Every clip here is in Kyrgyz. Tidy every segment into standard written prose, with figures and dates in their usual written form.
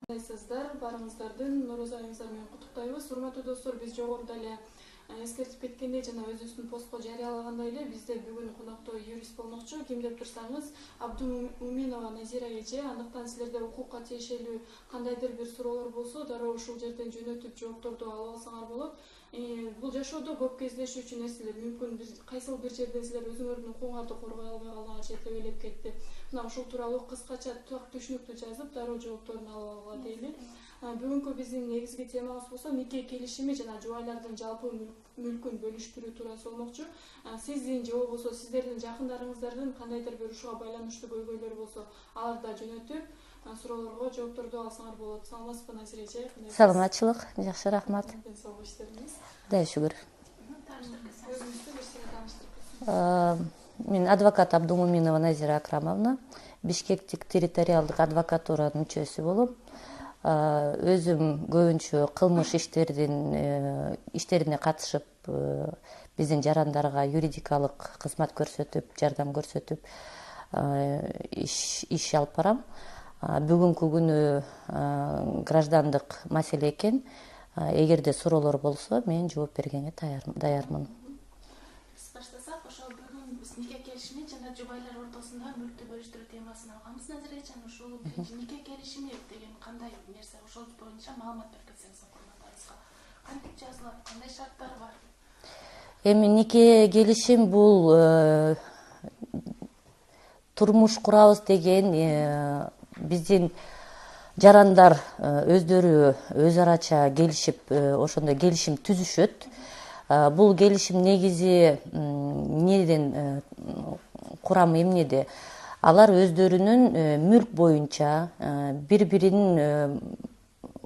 Кандайсыздар, барыңыздардын Нооруз айыңыздар менен куттуктайбыз. Урматтуу достор, биз жогоруда эле эскертип кеткендей жана өзүбүздүн постко жарыялагандай эле бизде бүгүн конокто юрист болмокчу. Ким деп турсаңыз, Абдумуминова Назира эже. Андыктан силерде укукка тиешелүү кандайдыр бир суроолор болсо, дароо ушул жерден жөнөтүп жоопторду алып алсаңар болот. Бул жашоодо көп кездешүүчү нерселер мүмкүн. Биз кайсыл бир жерден силер өзүңөрдүн укугуңарды коргой албай калганга чейин тебелеп кетти. Мына ушул тууралуу кыскача түшүнүктүү жазып, дароо жоопторун алып алгыла дейли. Бүгүнкү биздин негизги темабыз болсо нике келишими жана жубайлардын жалпы мүлкүн бөлүштүрүү туурасы болмокчу. Сиздин же болбосо сиздердин жакындарыңыздардын кандайдыр бир ушуга байланыштуу көйгөйлөр болсо, аларды жөнөтүп, суроолорго жоопторду алсаңар болот. Саламатсызбы, Назира эже? Саламатчылык, жакшы, рахмат. Сау иштериңиз? Кудай шүгүр. Өзүңүздү бир сыйга тааныштырып. Мен адвокат Абдумуминова Назира Акрамовна, Бишкектик территориалдык адвокатуранын мүчөсү болуп, өзүм көбүнчө кылмыш иштерине катышып, биздин жарандарга юридикалык кызмат көрсөтүп, жардам көрсөтүп иш алып барам. Бүгүнкү күнү граждандык маселе экен. Эгерде суроолор болсо, мен жооп бергенге даярмын. Баштасак, ошол бүгүн биз нике келишими жана жубайлар ортосунда мүлктү бөлүштүрүү темасын алганбыз. Назира эже, ушул нике келишими деген кандай нерсе, ошол боюнча маалымат берип кетсеңиз окурмандарыбызга. Кантип жазылат, кандай шарттары бар? Эми нике келишим бул турмуш курабыз деген биздин жарандар өздөрү өз арача келишип, ошондой келишим түзүшөт. Бул келишим негизи эмнеден курамы эмнеде? Алар өздөрүнүн мүлк боюнча бири-биринин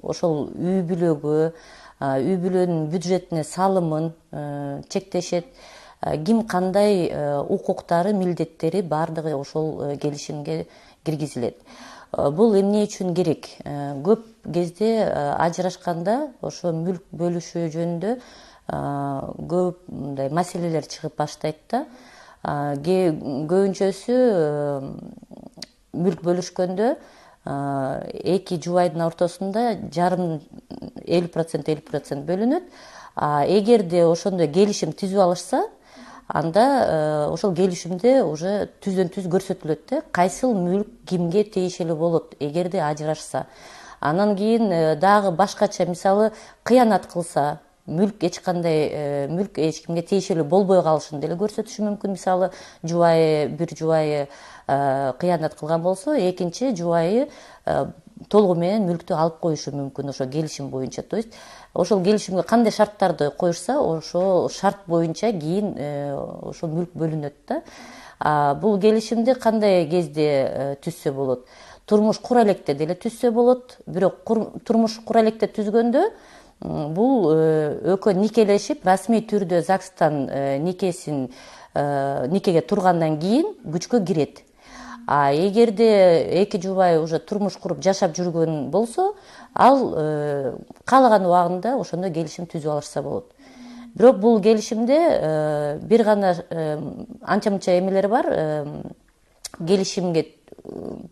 ошол үй бүлөгү, үй бүлөнүн бюджетине салымын чектешет. Ким кандай укуктары, милдеттери баардыгы ошол келишимге киргизилет. Бул эмне үчүн керек? Көп кезде ажырашканда ошо мүлк бөлүшүү жөнүндө көп мындай маселелер чыгып баштайт да. Көбүнчөсү мүлк бөлүшкөндө эки жубайдын ортосунда жарым 50% бөлүнөт. Эгерде ошондой келишим түзүп алышса, анда ошол келишимде уже түздөн түз көрсөтүлөт да, кайсыл мүлк кимге тиешелүү болот эгерде ажырашса. Анан кийин дагы башкача, мисалы, кыянат кылса, мүлк эч кимге тиешелүү болбой калышын деле көрсөтүшү мүмкүн. Мисалы, бир жубайы кыянат кылган болсо, экинчи жубайы толугу менен мүлктү алып коюшу мүмкүн ошо келишим боюнча. То есть ошол келишимге кандай шарттарды коюшса, ошол шарт боюнча кийин ошол мүлк бөлүнөт да. Бул келишимди кандай кезде түзсө болот? Турмуш кура электе деле түзсө болот. Бирок турмуш кура электе түзгөндө бул экөө никелешип, расмий түрдө ЗАГСтан никеге тургандан кийин күчкө кирет. Эгерде эки жубай уже турмуш куруп жашап жүргөн болсо, ал каалаган убагында ошондой келишим түзүп алышса болот. Бирок бул келишимде бир гана анча-мынча эмелер бар, келишимге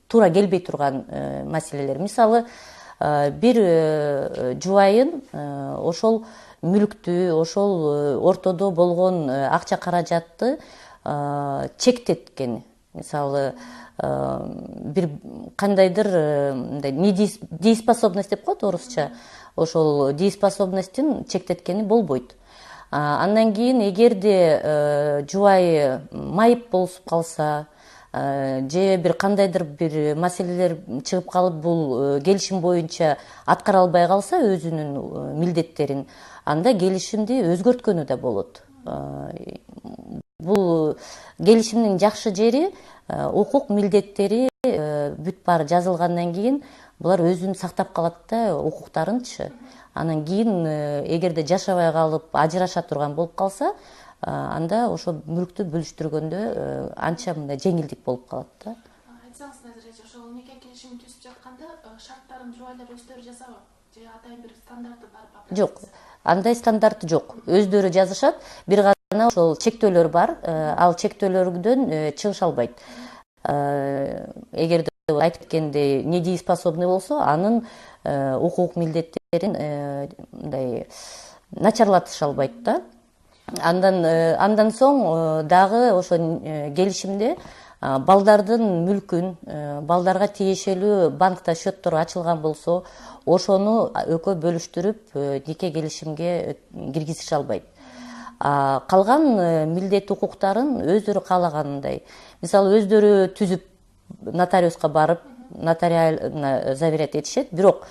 туура келбей турган маселелер. Мисалы, бир жубайын ошол мүлктү, ошол ортодо болгон акча каражатты чектеткен. Мисалы, бир кандайдыр недееспособность деп коет орусча, ошол дееспособностьтин чектеткени болбойт. Андан кийин эгерде жубайы майып болуп калса, же бир кандайдыр бир маселелер чыгып калып, бул келишим боюнча аткара албай калса өзүнүн милдеттерин, анда келишимди өзгөрткөнү да болот. Бул келишимдин жакшы жери, укук милдеттери бүт баары жазылгандан кийин булар өзүн сактап калат да, укуктарынчы. Анан кийин эгерде жашабай калып, ажыраша турган болуп калса, анда ошо мүлктү бөлүштүргөндө анча мындай жеңилдик болуп калат да. Айтсаңыз, Назира эже, ошол нике келишимин түзүп жатканда шарттарын жубайлар өздөрү жазабы? Же атай бир стандарты барбы? Жок, андай стандарт жок. Өздөрү жазышат. Бир гана ошол чектөөлөр бар. Ал чектөөлөрдөн чыгыша албайт. Эгерде айтып кеткендей недееспособный болсо, анын укук милдеттерин мындай начарлатыша албайт да. Андан соң дагы ошо келишимде балдардын мүлкүн, балдарга тиешелүү банкта счеттор ачылган болсо, ошону экөө бөлүштүрүп нике келишимге киргизише албайт. Калган милдет укуктарын өздөрү каалагандай, мисалы өздөрү түзүп нотариуска барып нотариально заверять этишет, бирок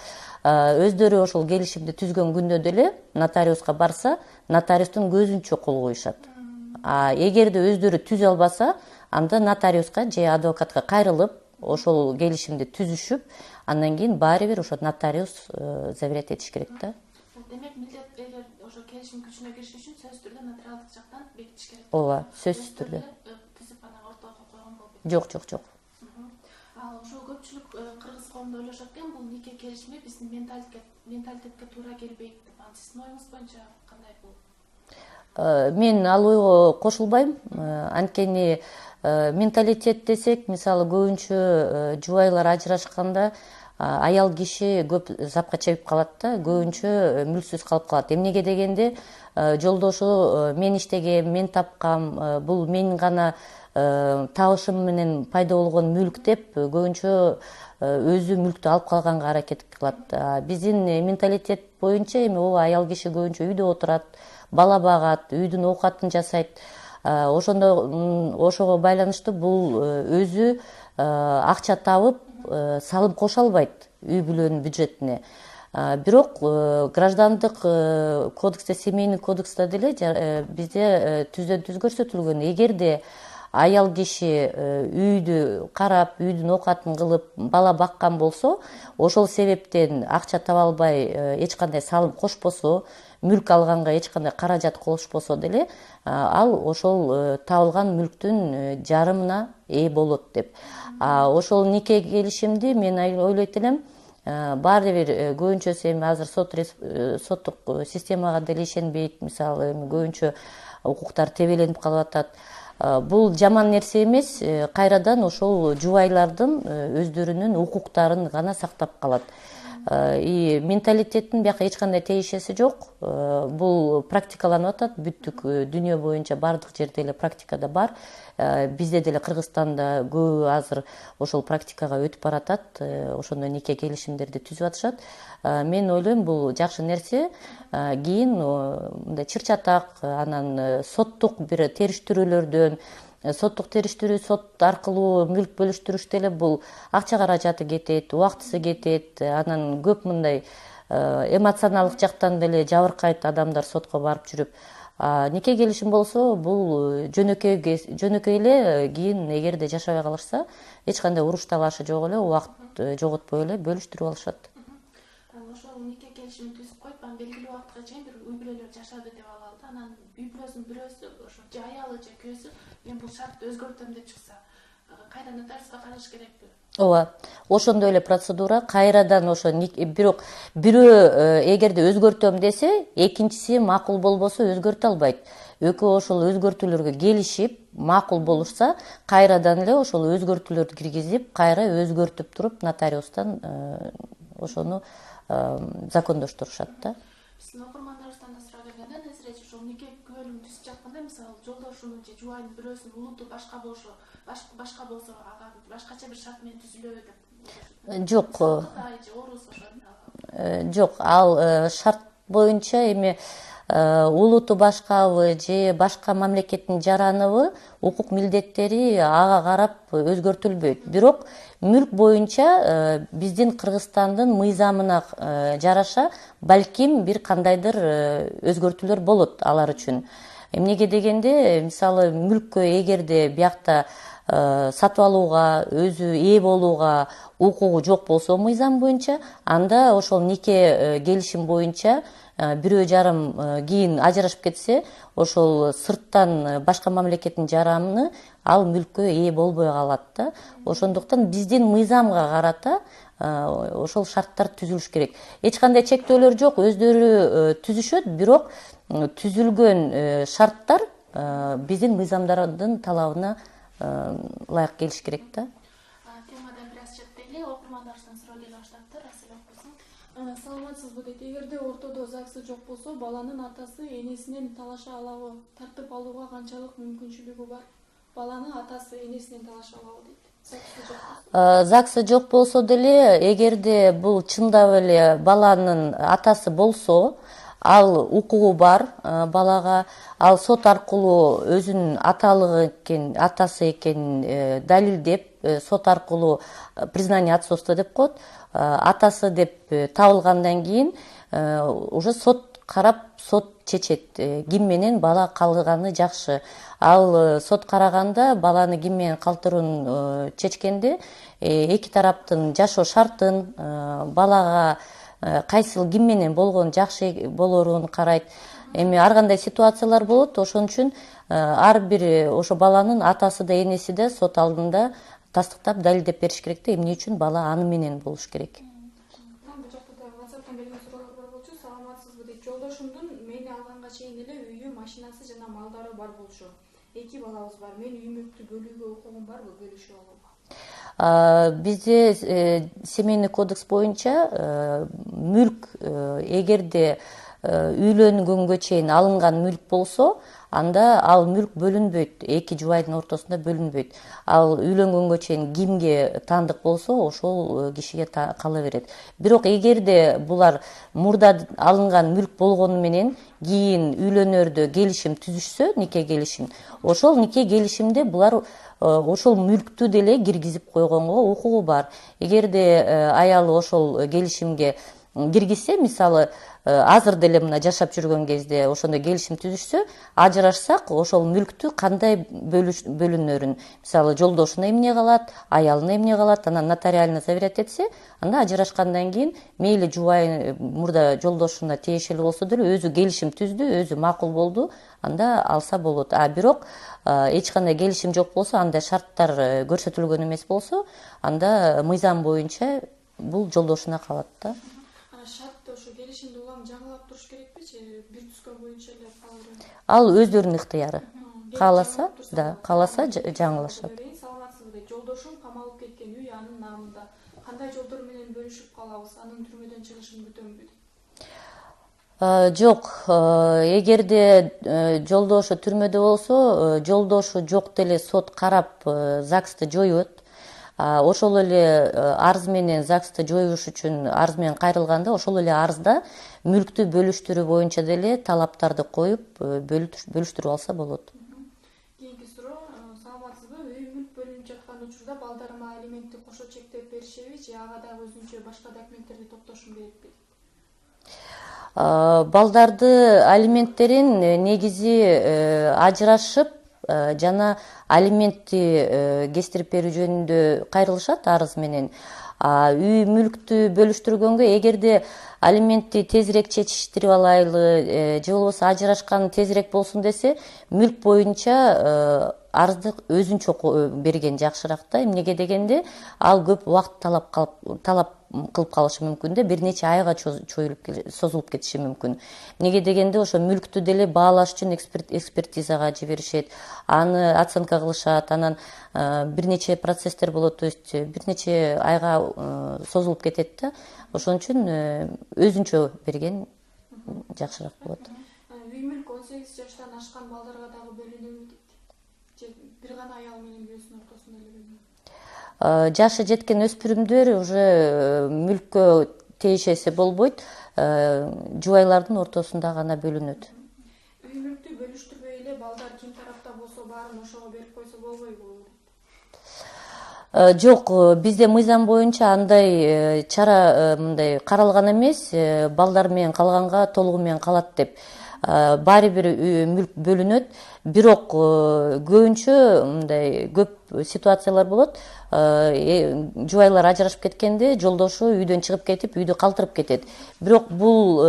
өздөрү ошол келишимди түзгөн күндө деле нотариуска барса, нотариустун көзүнчө кол коюшат. Эгерде өздөрү түзө албаса, анда нотариуска же адвокатка кайрылып, ошол келишимди түзүшүп, андан кийин баары бир ошо нотариус заверять этиш керек да. Демек, милдет эгер ошо келишим күчүнө кириши үчүн сөзсүз түрдө нотариалдык жактан бекитиш керек. Ооба, сөзсүз түрдө. Түзүп анан ортого койгон болбойт. Жок. Ал ошо көпчүлүк кыргыз коомунда ойлошот экен, бул нике келишими биздин менталитетке туура келбейт деп. Сиздин оюңуз боюнча кандай бул? Мен ал ойго кошулбайм. Анткени менталитет десек, мисалы көбүнчө жубайлар ажырашканда аял киши көп запка чегип калат да, көбүнчө мүлксүз калып калат. Эмнеге дегенде, жолдошу мен иштегем, мен тапкам, бул менин гана табышым менен пайда болгон мүлк деп көбүнчө өзү мүлктү алып калганга аракет кылат. Биздин менталитет боюнча эми ооба аял киши көбүнчө үйдө отурат, бала багат, үйдүн оокатын жасайт. Ошого байланыштуу бул өзү акча табып салым кошо албайт үй бүлөнүн бюджетине. Бирок граждандык кодексте, семейный кодексте деле бизде түздөн түз көрсөтүлгөн, эгерде аял киши үйдү карап, үйдүн оокатын кылып, бала баккан болсо, ошол себептен акча таба албай эч кандай салым кошпосо, мүлк алганга эч кандай каражат кошпосо деле, ал ошол табылган мүлктүн жарымына ээ болот деп. Ошол нике келишимди мен ойлойт элем, баары бир көбүнчөсү эми азыр соттук системага деле ишенбейт, мисалы көбүнчө укуктар тебеленип калып атат. Бул жаман нерсе эмес, кайрадан ошол жубайлардын өздөрүнүн укуктарын гана сактап калат. Менталитеттин бияка эч кандай тиешеси жок. Бул практикаланып атат, бүттүк дүйнө боюнча бардык жерде эле практикада бар. Бизде деле Кыргызстанда көбү азыр ошол практикага өтүп баратат, ошондой нике келишимдерди түзүп атышат. Мен ойлойм, бул жакшы нерсе. Кийин мындай чыр-чатак, анан соттук бир териштирүүлөрдөн, соттук териштирүү, сот аркылуу мүлк бөлүштүрүштө эле бул акча каражаты кетет, убактысы кетет, анан көп мындай эмоционалдык жактан деле жабыркайт адамдар сотко барып жүрүп. Нике келишим болсо, бул жөнөкөй эле кийин эгерде жашабай калышса, эч кандай уруш талашы жок эле, убакыт жоготпой эле бөлүштүрүп алышат. Ошол нике келишимин түзүп коюп, анан белгилүү убакытка чейин бир үй бүлөлөр жашады деп алалы. Анан үй бүлөсүнүн бирөөсү, ошо же аялы же күйөөсү, мен бул шартты өзгөртөм деп чыкса, кайра нотариуска кайрылыш керекпи? Ооба, ошондой эле процедура, кайрадан ошо бирок бирөө эгерде өзгөртөм десе, экинчиси макул болбосо өзгөртө албайт. Экөө ошол өзгөртүүлөргө келишип, макул болушса, кайрадан эле ошол өзгөртүүлөрдү киргизип, кайра өзгөртүп туруп нотариустан ошону закондоштурушат да. Биздин окурмандарыбыздан да сурап бергенде, незиречи ошол нике күбөлүгүн түзүп жатканда, мисалы, жолдошунун же жубайдын бирөөсүнүн улуту башка болсо, ага башкача бир шарт менен түзүлөбү деп. Жок. Жок, ал шарт боюнча эми улуту башкабы же башка мамлекеттин жараныбы укук милдеттери ага карап өзгөртүлбөйт. Бирок мүлк боюнча биздин Кыргызстандын мыйзамына жараша балким бир кандайдыр өзгөртүүлөр болот алар үчүн. Эмнеге дегенде, мисалы, мүлккө эгерде биякта сатып алууга, өзү ээ болууга укугу жок болсо мыйзам боюнча, анда ошол нике келишим боюнча бирөө жарым кийин ажырашып кетсе, ошол сырттан башка мамлекеттин жараны ал мүлккө ээ болбой калат да. Ошондуктан биздин мыйзамга карата ошол шарттар түзүлүш керек. Эч кандай чектөөлөр жок, өздөрү түзүшөт, бирок түзүлгөн шарттар биздин мыйзамдардын талабына ылайык келиш керек да. Темадан бир аз Саламатсызбы дейт. Эгерде ортодо ЗАГСы жок болсо, баланын атасы энесинен талаша алабы, тартып алууга канчалык мүмкүнчүлүгү бар? Баланы атасы энесинен талаша алабы дейт. ЗАГСы жок болсо деле, эгерде бул чындап эле баланын атасы болсо, ал укугу бар балага, ал сот аркылуу өзүнүн атасы экенин далилдеп, сот аркылуу признание отцовства деп коет, атасы деп табылгандан кийин уже сот карап, сот чечет ким менен бала калганы жакшы. Ал сот караганда баланы ким менен калтыруун чечкенде эки тараптын жашоо шартын, балага кайсыл ким менен болгон жакшы болоорун карайт. Эми ар кандай ситуациялар болот, ошон үчүн ар бир ошо баланын атасы да энеси да сот алдында тастыктап далилдеп бериш керек да, эмне үчүн бала аны менен болуш керек. Бул жакта да WhatsApp'тан келген суроолор бар болчу. Саламатсызбы дейт. Жолдошумдун мени алганга чейин эле үйү, машинасы жана малдары бар болчу. Эки балабыз бар. Мен үй мүлктү бөлүүгө укугум барбы, бөлүшүп алууга? Бизде семейный кодекс боюнча мүлк эгерде үйлөнгөнгө чейин алынган мүлк болсо, анда ал мүлк бөлүнбөйт, эки жубайдын ортосунда бөлүнбөйт. Ал үйлөнгөнгө чейин кимге тандык болсо, ошол кишиге кала берет. Бирок эгерде булар мурда алынган мүлк болгону менен кийин үйлөнөрдө келишим түзүшсө, нике келишим, ошол нике келишимде булар ошол мүлктү деле киргизип койгонго укугу бар. Эгерде аялы ошол келишимге киргизсе, мисалы азыр деле мына жашап жүргөн кезде ошондой келишим түзүшсө, ажырашсак, ошол мүлктү кандай бөлүнөрүн, мисалы жолдошуна эмне калат, аялына эмне калат, анан нотариально заверять этсе, анда ажырашкандан кийин мейли жубайы мурда жолдошуна тиешелүү болсо деле өзү келишим түздү, өзү макул болду, анда алса болот. Бирок эч кандай келишим жок болсо, андай шарттар көрсөтүлгөн эмес болсо, анда мыйзам боюнча бул жолдошуна калат да. Шартты ошо келишимди улам жаңылап туруш керекпичи? Бир түзгөн боюнча эле кала берет. Ал өздөрүнүн ыктыяры. Кааласа, да, кааласа жаңылашат. Саламатсызбы дейт. Жолдошум камалып кеткен үй анын намында. Кандай жолдор менен бөлүшүп калабыз? Анын түрмөдөн чыгышын күтөмбү дейт. Жок, эгерде жолдошу түрмөдө болсо, жолдошу жок деле сот карап ЗАГСты жоет. Ошол эле арыз менен ЗАГСты жоюш үчүн арыз менен кайрылганда, ошол эле арызда мүлктү бөлүштүрүү боюнча деле талаптарды коюп бөлүштүрүп алса болот. Кийинки суроо, саламатсызбы? Үй мүлк бөлүнүп жаткан учурда балдарыма алиментти кошо чектеп беришеби же ага дагы өзүнчө башка документтерди топтошум керекпи? Балдарды алименттерин негизи ажырашып жана алиментти кестирип берүү жөнүндө кайрылышат арыз менен. Үй мүлктү бөлүштүргөнгө эгерде алиментти тезирээк чечиштирип алайлы же болбосо ажырашкан тезирээк болсун десе, мүлк боюнча арызды өзүнчө берген жакшыраак да. Эмнеге дегенде, ал көп убакыт талап кылып калышы мүмкүн да, бир нече айга созулуп кетиши мүмкүн. Эмнеге дегенде, ошо мүлктү деле баалаш үчүн экспертизага жиберишет, аны оценка кылышат, анан бир нече процесстер болот, то есть бир нече айга созулуп кетет да. Ошон үчүн өзүнчө берген жакшыраак болот. Үй мүлк 18 жаштан ашкан балдарга дагы бөлүнөбү дейт? Же бир гана аял менен бирөсүнүн ортосунда эле бөлүнөбү? Жашы жеткен өспүрүмдөр уже мүлккө тиешеси болбойт, жубайлардын ортосунда гана бөлүнөт. Үй мүлктү бөлүштүрбөй эле балдар ким тарапта болсо баарын ошого берип койсо болбойбу? Жок, бизде мыйзам боюнча андай чара мындай каралган эмес, балдар менен калганга толугу менен калат деп. Баары бир мүлк бөлүнөт, бирок көбүнчө мындай көп ситуациялар болот. Жубайлар ажырашып кеткенде жолдошу үйдөн чыгып кетип, үйдү калтырып кетет. Бирок бул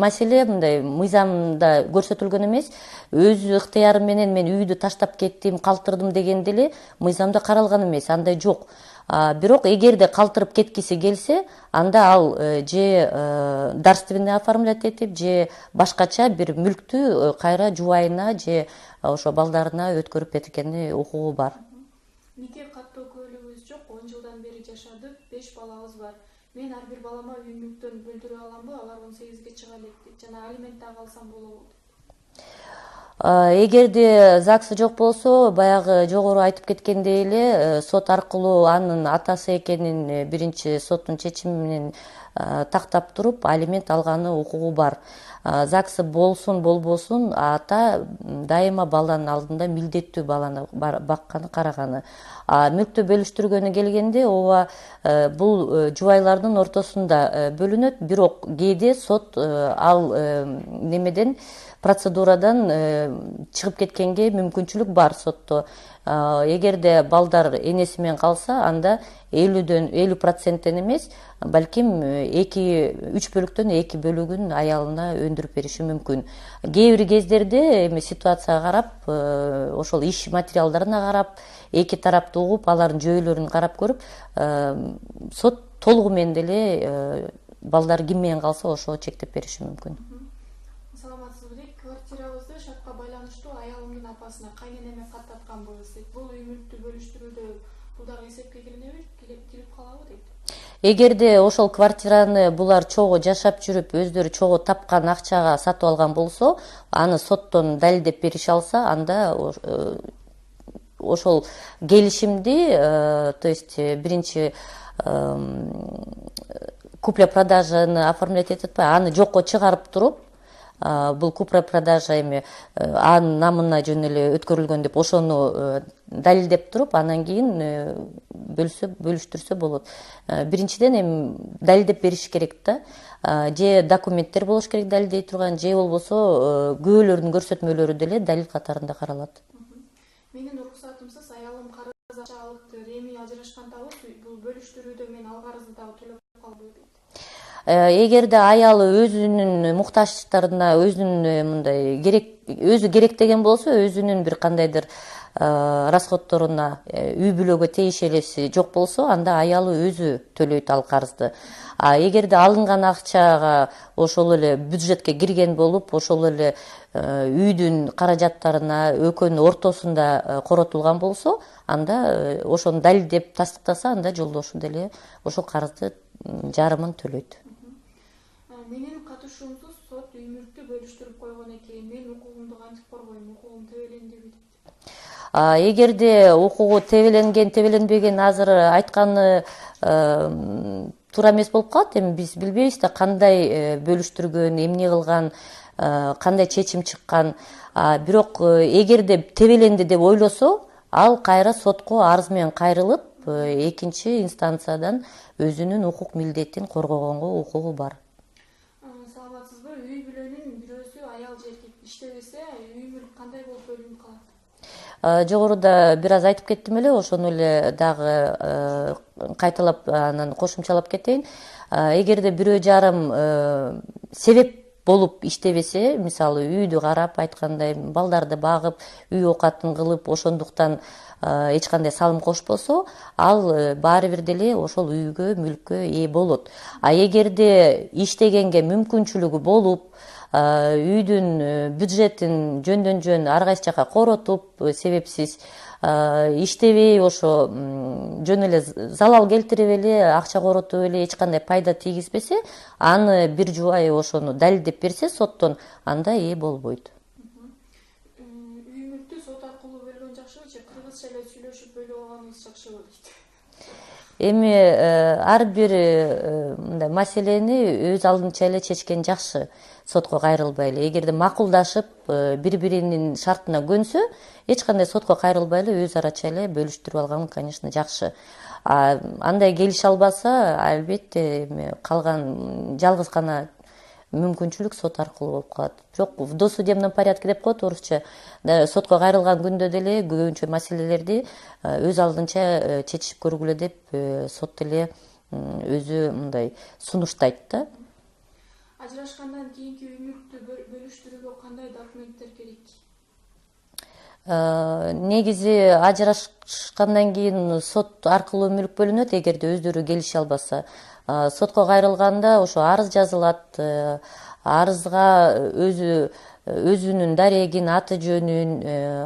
маселе мындай мыйзамда көрсөтүлгөн эмес. Өз ыктыяры менен мен үйдү таштап кеттим, калтырдым деген деле мыйзамда каралган эмес, андай жок. Бирок эгерде калтырып кеткиси келсе, анда ал же дарственный оформлять этип, же башкача бир мүлктү кайра жубайына же ошо балдарына өткөрүп беркени укугу бар. Нике каттоо көөлүгүбүз жок, 10 жылдан бери жашадык, 5 балабыз бар. мен ар бир балама үй мүлктөн бөлдүрө аламбы, алар 18-ге чыга элек дейт, жана алимент дагы алсам болобу дейт. Эгерде ЗАГСы жок болсо, баягы жогору айтып кеткендей эле сот аркылуу анын атасы экенин биринчи соттун чечими менен тактап туруп алимент алганы укугу бар. ЗАГСы болсун болбосун ата дайыма баланын алдында милдеттүү баланы бакканы караганы. Мүлктү бөлүштүргөнү келгенде ооба бул жубайлардын ортосунда бөлүнөт, бирок кээде сот ал немеден процедурадан чыгып кеткенге мүмкүнчүлүк бар сотто. Эгерде балдар энеси менен калса, анда 50% эмес, балким 3 бөлүктөн 2 бөлүгүн аялына өндүрүп бериши мүмкүн. Кээ бир кездерде эми ситуацияга карап, ошол иш материалдарына карап, эки тарапты угуп, алардын жөйлөрүн карап көрүп, сот толугу менен деле балдар ким менен калса ошого чектеп бериши мүмкүн. Саламатсызбы дейт, квартирабызды шартка байланыштуу аялымдын апасына кайненеме каттатканбыз дейт. Бул үй мүлктү бөлүштүрүүдө бул дагы эсепке кирип калабы дейт. Эгерде ошол квартираны булар чогуу жашап жүрүп, өздөрү чогуу тапкан акчага сатып алган болсо, аны соттон далилдеп берише алса, анда ошол келишимди, то есть биринчи купля-продажаны оформлять этип атпайбы, аны жокко чыгарып туруп, бул купля-продажа эми анын намына жөн эле өткөрүлгөн деп ошону далилдеп туруп, анан кийин бөлүштүрсө болот. Биринчиден эми далилдеп бериш керек да. Же документтер болуш керек далилдей турган, же болбосо күбөлөрдүн көрсөтмөлөрү деле далил катарында каралат. Менин уруксатымсыз аялым карыз акча алыптыр, эми ажырашкандабыз, бул бөлүштүрүүдө мен ал карызды дагы төлөп калбайбы дейт. Эгерде аялы өзүнүн муктаждыктарына, өзүнүн мындай өзү керектеген болсо, өзүнүн бир кандайдыр расходторуна, үй бүлөгө тиешелиси жок болсо, анда аялы өзү төлөйт ал карызды. Эгерде алынган акчага ошол эле бюджетке кирген болуп, ошол эле үйдүн каражаттарына экөөнүн ортосунда коротулган болсо, анда ошону далилдеп тастыктаса, анда жолдошу деле ошол карызды жарымын төлөйт. Менин катышуумсуз сот үй мүлктү бөлүштүрүп койгон экен. Мен укугумду кантип коргойм? Укугум тебелендиби дейт. Эгерде укугу тебеленбеген азыр айтканы туура эмес болуп калат. Эми биз билбейбиз да кандай бөлүштүргөн, эмне кылган, кандай чечим чыккан. Бирок эгерде тебеленди деп ойлосо, ал кайра сотко арыз менен кайрылып, экинчи инстанциядан өзүнүн укук милдетин коргогонго укугу бар. Саламатсызбы? Үй бүлөнүн бирөөсү аял же эркек иштебесе, үй мүлк кандай болуп бөлүнүп калат? Жогоруда бир аз айтып кеттим эле, ошону эле дагы кайталап анан кошумчалап кетейин. Эгерде бирөө жарым себеп болуп иштебесе, мисалы үйдү карап, айткандай балдарды багып, үй оокатын кылып, ошондуктан эч кандай салым кошпосо, ал баары бир деле ошол үйгө, мүлккө ээ болот. Эгерде иштегенге мүмкүнчүлүгү болуп, үйдүн бюджетин жөндөн жөн ар кайсы жака коротуп, себепсиз иштебей, ошо жөн эле залал келтирип эле, акча коротуп эле эч кандай пайда тийгизбесе, аны бир жубай ошону далилдеп берсе соттон, анда ээ болбойт. Үй мүлктү сот аркылуу бөлгөн жакшыбы же кыргызча эле сүйлөшүп бөлүп алганыбыз жакшыбы дейт. Эми ар бир мындай маселени өз алдынча эле чечкен жакшы, сотко кайрылбай эле. Эгерде макулдашып, бири-биринин шартына көнсө, эч кандай сотко кайрылбай эле өз арача эле бөлүштүрүп алган, конечно, жакшы. Андай келише албаса, албетте калган жалгыз гана мүмкүнчүлүк сот аркылуу болуп калат. Бирок в досудебном порядке деп коет орусча. Сотко кайрылган күндө деле көбүнчө маселелерди өз алдынча чечишип көргүлө деп сот деле өзү мындай сунуштайт да. Ажырашкандан кийинки үй мүлктү бөлүштүрүүгө кандай документтер керек? Негизи ажырашкандан кийин сот аркылуу мүлк бөлүнөт, эгерде өздөрү келише албаса. Сотко кайрылганда ошо арыз жазылат, арызга өзүнүн дарегин, аты жөнүн,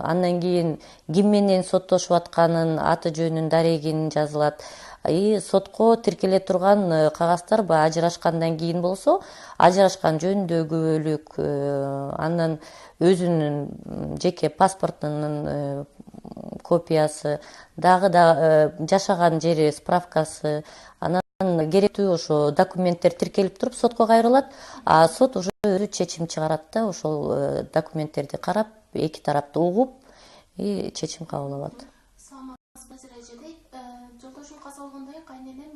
андан кийин ким менен соттошуп атканын аты жөнүн дарегин жазылат. сотко тиркеле турган кагаздар баягы ажырашкандан кийин болсо ажырашкан жөнүндө күбөлүк, андан өзүнүн жеке паспортунун копиясы, дагы да жашаган жери справкасы, анан керектүү ошо документтер тиркелип туруп сотко кайрылат, а сот уже өзү чечим чыгарат да, ошол документтерди карап, эки тарапты угуп чечим кабыл алат. Жолдошум каза болгондон кийин кайненем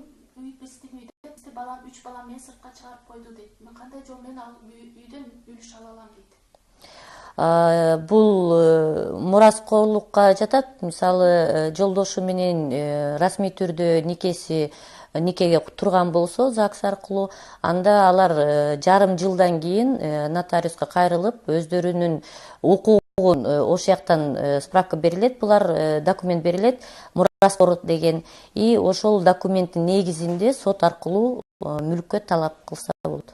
биздин үйдө балам 3 балам менен сыртка чыгарып койду дейт. Мен кандай жол менен ал үйдөн үлүш ала алам дейт. Бул мураскорлукка жатат. Мисалы, жолдошу менен расмий түрдө никеге турган болсо ЗАГС аркылуу, анда алар жарым жылдан кийин нотариуска кайрылып, өздөрүнүн укугун ошол жактан справка берилет, булар документ берилет, мураскор деген, и ошол документтин негизинде сот аркылуу мүлккө талап кылса болот.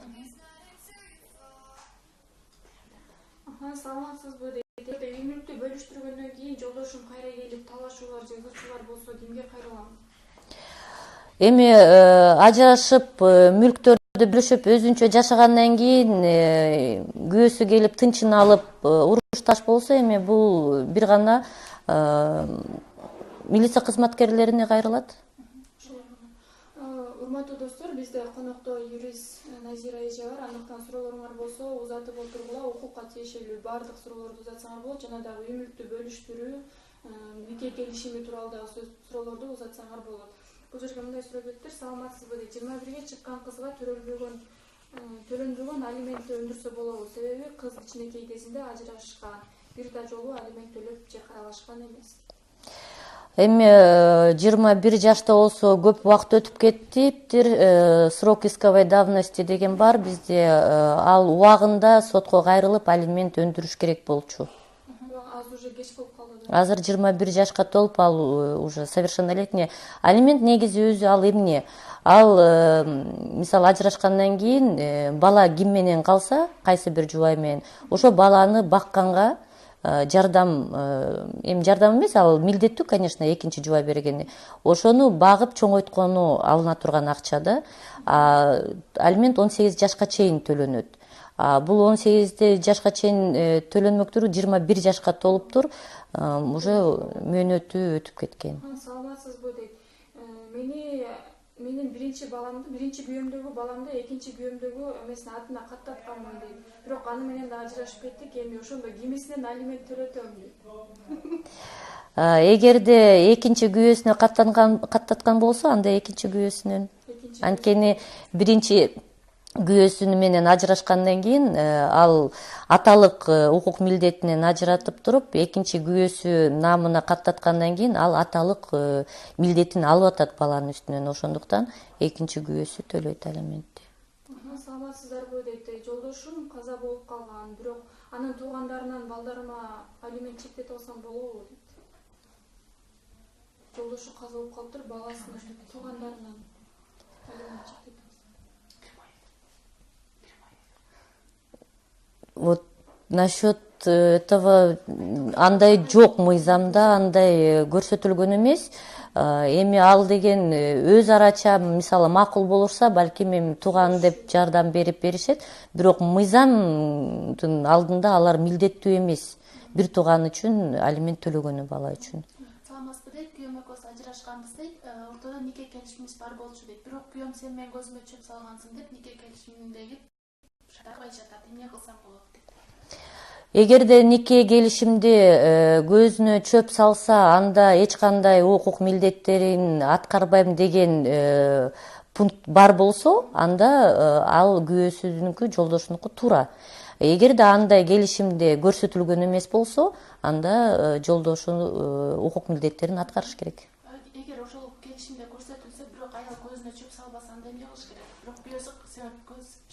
Саламатсызбы дейт. Үй мүлктү бөлүштүргөндөн кийин жолдошум кайра келип талашуулар, жазуучулар болсо кимге кайрылам? Эми ажырашып, мүлктөрдү бөлүшүп, өзүнчө жашагандан кийин күйөөсү келип тынчын алып, урушташ болсо, эми бул бир гана милиция кызматкерлерине кайрылат. Урматтуу достор, бизде конокто юрист Назира эже бар. Андыктан суроолоруңар болсо, узатып отургула, укукка тиешелүү баардык суроолорду узатсаңар болот, жана дагы үй мүлктү бөлүштүрүү, нике келишими тууралуу дагы суроолорду узатсаңар болот. Бул жерге мындай суроо келиптир: саламатсызбы дейт. 21-ге чыккан кызга төлөнбөгөн алиментти өндүрсө болобу? Себеби кыз кичинекей кезинде ажырашкан, бир да жолу алимент төлөп же каралашкан эмес. Эми 21 жашта болсо көп убакыт өтүп кетиптир. Срок исковой давности деген бар бизде. Ал убагында сотко кайрылып алимент өндүрүш керек болчу. Азыр уже кеч болуп калды. Азыр 21 жашка толуп, ал уже совершеннолетний. Алимент негизи өзү ал эмне? Ал мисалы ажырашкандан кийин бала ким менен калса, кайсы бир жубай менен, ошо баланы бакканга жардам, эми жардам эмес, ал милдеттүү, конечно, экинчи жубай бергени. Ошону багып чоңойткону алына турган акча да. Алимент 18 жашка чейин төлөнөт. Бул 18 жашка чейин төлөнмөктүр, 21 жашка толуптур, уже мөөнөтү өтүп кеткен. Саламатсызбы дейт. Менин биринчи күйөөмдөгү баламды экинчи күйөөмдөгү эмесине атына каттатканмын дейт. Бирок аны менен да ажырашып кеттик. Эми ошондо кимисинен алимент төлөтөм дейт. Эгерде экинчи күйөөсүнө каттаткан болсо, анда экинчи күйөөсүнөн. Анткени биринчи күйөөсү менен ажырашкандан кийин ал аталык укук милдетинен ажыратып туруп, экинчи күйөөсү намына каттаткандан кийин ал аталык милдетин алып атат баланын үстүнөн. Ошондуктан экинчи күйөөсү төлөйт алиментти. Саламатсыздарбы дейт. Жолдошум каза болуп калган, бирок анын туугандарынан балдарыма алимент чектетип алсам болобу дейт. Жолдошу каза болуп калыптыр, баласынын туугандарынан алимент чектетип. Вот насчет этого андай жок, мыйзамда андай көрсөтүлгөн эмес. Эми ал деген өз арача, мисалы макул болурса, балким эми тууган деп жардам беришет. Бирок мыйзамдын алдында алар милдеттүү эмес. Бир тууган үчүн алимент төлөгөнү бала үчүн. Саламатсызбы дейт. Күйөөм экөөбүз ажырашканбыз дейт. Ортодо нике келишимибиз бар болчу дейт. Бирок күйөөм сен менин көзүмө чөп салгансың деп нике келишиминдеги шартабай жатат. Эмне кылсам болот? Эгерде нике келишимде көзүнө чөп салса, анда эч кандай укук милдеттерин аткарбайм деген пункт бар болсо, анда ал күйөөсүнүкү, жолдошунуку туура. Эгерде андай келишимде көрсөтүлгөн эмес болсо, анда жолдошу укук милдеттерин аткарыш керек. Эгер ошол келишимде көрсөтүлсө, бирок аял көзүнө чөп салбаса, анда эмне кылыш керек? Бирок күйөөсү сен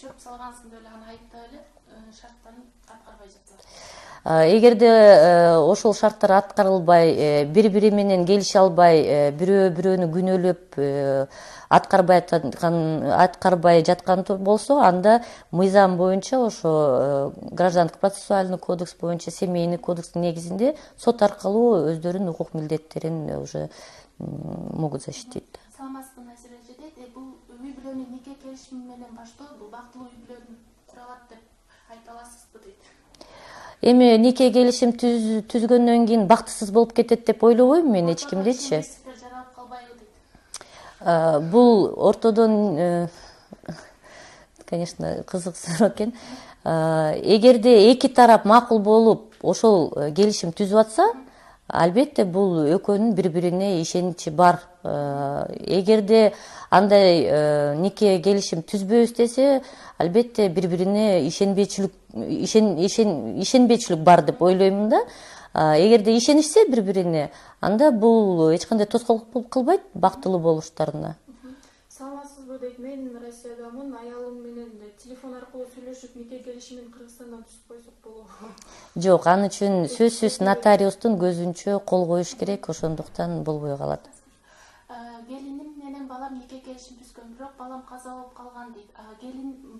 чөп салгансың деп эле аны айыптап эле шарттарын аткарбай жатса. Эгерде ошол шарттар аткарылбай, бири-бири менен келише албай, бирөө-бирөөнү күнөөлөп аткарбай жаткан болсо, анда мыйзам боюнча, ошо гражданско процессуальный кодекс боюнча, семейный кодекстин негизинде сот аркылуу өздөрүнүн укук милдеттерин уже могут защитить. келишим менен баштоо бул бактылуу үй бүлөнү кура алат деп айта аласызбы дейт. Эми нике келишим түзгөндөн кийин бактысыз болуп кетет деп ойлобойм мен эч кимдичи. Жаралып калбайбы дейт. Бул ортодон конечно кызык суроо экен. Эгерде эки тарап макул болуп ошол келишим түзүп атса, албетте бул экөөнүн бири бирине ишеничи бар. Эгерде андай нике келишим түзбөйбүз десе, албетте бири бирине ишенбейчилик бар деп ойлоймун да. Эгерде ишенишсе бири бирине, анда бул эч кандай тоскоолдук кылбайт бактылуу болуштарына. Саламатсызбы дейт, мен Россиядамын, аялым менен телефон аркылуу сүйлөшүп нике келишимин Кыргызстандан түзүп койсок болобу? Жок, аны үчүн сөзсүз нотариустун көзүнчө кол коюш керек, ошондуктан болбой калат. Келиним менен балам нике келишим түзгөн, бирок балам каза болуп калган дейт.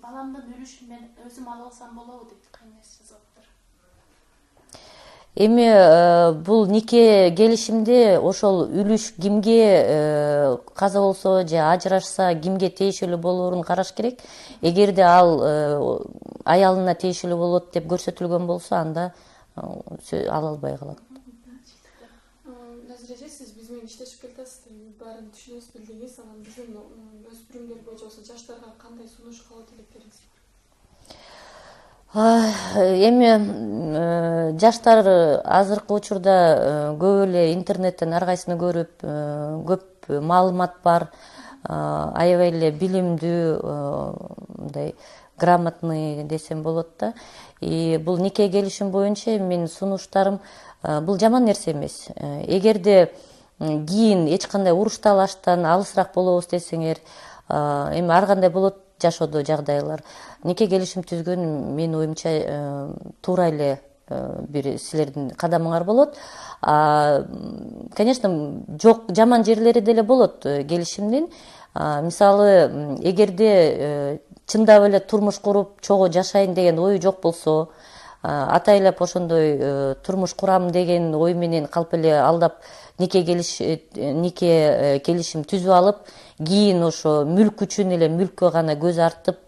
Баламдын үлүшүн мен өзүм алып алсам болобу дейт. Кайнаш жазаптыр. Эми бул нике келишимде ошол үлүш кимге каза болсо же ажырашса кимге тиешелүү болоорун караш керек. Эгерде ал аялына тиешелүү болот деп көрсөтүлгөн болсо, анда ала албай калат. Назира, сиз биз менен иштешип келатасыздар, баарын түшүнөсүз, билдиңиз. Анан биздин өспүрүмдөр боюнча болсо жаштарга кандай сунуш кылуу тилектериңиз бар? Эми жаштар азыркы учурда көп эле интернеттен ар кайсыны көрүп, көп маалымат бар, аябай эле билимдүү, мындай грамотный десем болот да. Бул нике келишим боюнча менин сунуштарым бул жаман нерсе эмес. Эгерде кийин эч кандай уруш талаштан алысыраак болобуз десеңер, эми ар кандай болот жашоодо жагдайлар. Нике келишим түзгөн менин оюмча туура эле бир силердин кадамыңар болот. Конечно, жок жаман жерлери деле болот келишимдин. Мисалы, эгерде чындап эле турмуш куруп, чогуу жашайын деген ою жок болсо, атайлап ошондой турмуш курам деген ой менен калп эле алдап нике келишим түзүп алып, кийин ошо мүлк үчүн эле мүлккө гана көз артып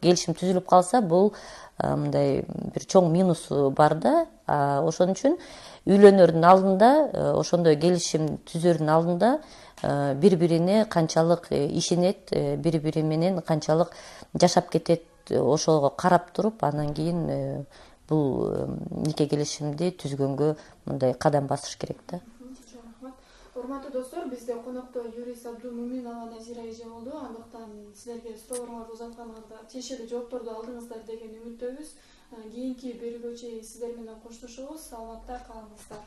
келишим түзүлүп калса, бул мындай бир чоң минусу бар да. Ошон үчүн үйлөнөрдүн алдында, ошондой келишим түзөрдүн алдында бири бирине канчалык ишенет, бири бири менен канчалык жашап кетет, ошого карап туруп, анан кийин бул нике келишимди түзгөнгө мындай кадам басыш керек да. Урматтуу достор, бизде конокто юрист Абдумуминова Назира эже болду. Андыктан силерге суроолоруңарды узатканыңарда тиешелүү жоопторду алдыңыздар деген үмүттөбүз. Кийинки берүүгө чейин сиздер менен коштошобуз. Саламатта калыңыздар.